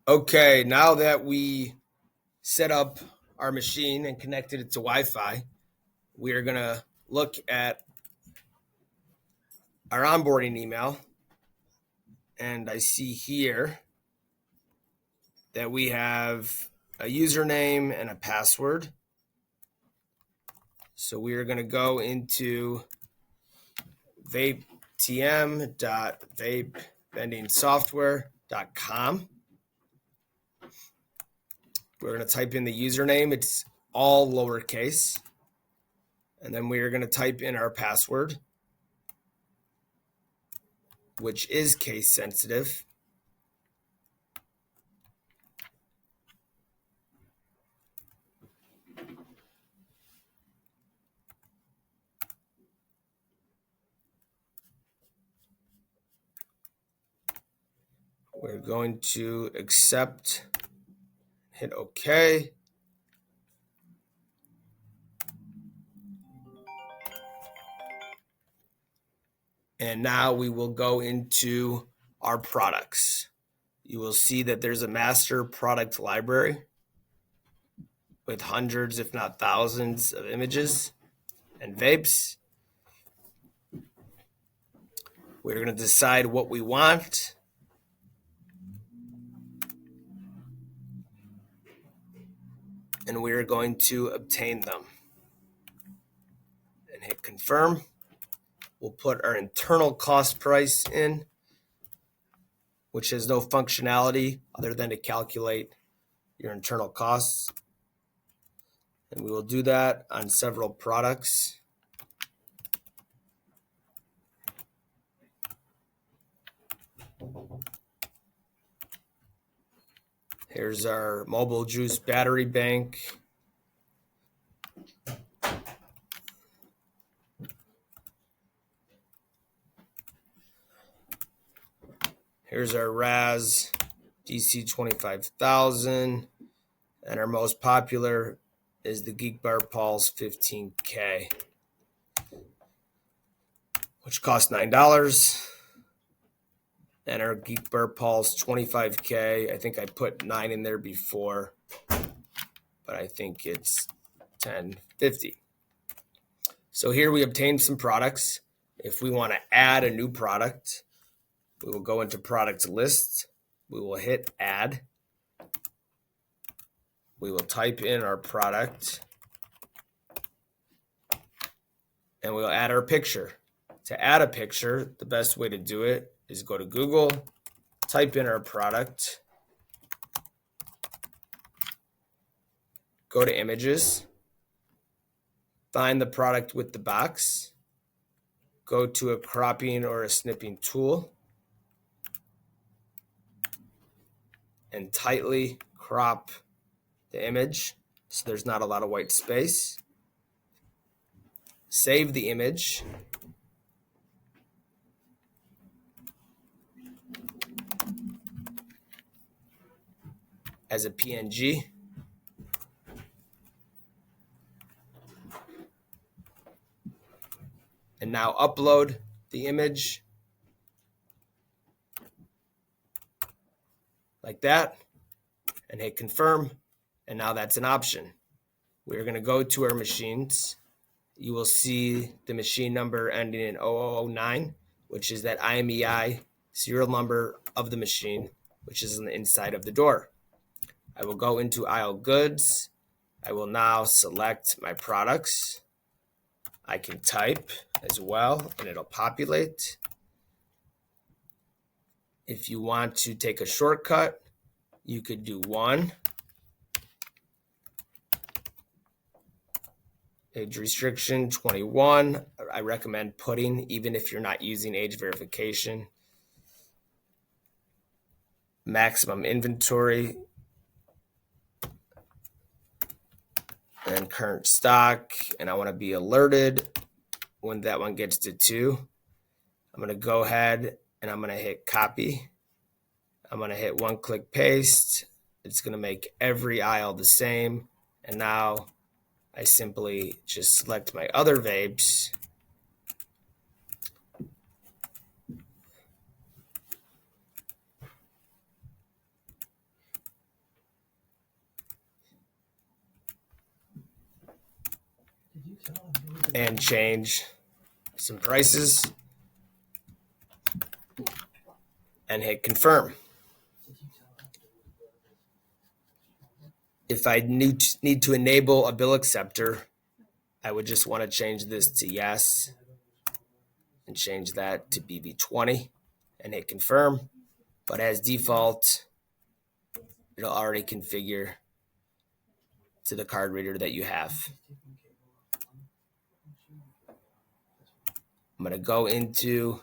Okay, now that we set up our machine and connected it to Wi-Fi, we are going to look at our onboarding email. And I see here that we have a username and a password. So we are going to go into vapetm.vapevendingsoftware.com. We're going to type in the username. It's all lowercase. And then we are going to type in our password, which is case sensitive. We're going to accept, hit OK. And now we will go into our products. You will see that there's a master product library with hundreds, if not thousands, of images and vapes. We're going to decide what we want. And we're going to obtain them. And hit confirm. We'll put our internal cost price in, which has no functionality other than to calculate your internal costs. And we will do that on several products. Here's our mobile juice battery bank. Here's our Raz DC 25,000. And our most popular is the Geek Bar Pulse 15K, which costs $9. And our Geek Bar Pulse 25K, I think I put 9 in there before, but I think it's $10.50. So here we obtained some products. If we want to add a new product, we will go into product list. We will hit add. We will type in our product and we'll add our picture. To add a picture, the best way to do it is go to Google, type in our product, go to images, find the product with the box, go to a cropping or a snipping tool, and tightly crop the image so there's not a lot of white space. Save the image. As a PNG. And now upload the image like that and hit confirm. And now that's an option. We're going to go to our machines. You will see the machine number ending in 0009, which is that IMEI serial number of the machine, which is on the inside of the door. I will go into aisle goods. I will now select my products. I can type as well and it'll populate. If you want to take a shortcut, you could do 1. Age restriction 21. I recommend putting, even if you're not using age verification. Maximum inventory and current stock. And I want to be alerted when that one gets to 2. I'm going to go ahead and I'm going to hit copy. I'm going to hit one-click paste. It's going to make every aisle the same. And now I simply just select my other vapes. and change some prices and hit confirm. If I need to enable a bill acceptor, I would just want to change this to yes and change that to BB20 and hit confirm. But as default, it'll already configure to the card reader that you have. I'm going to go into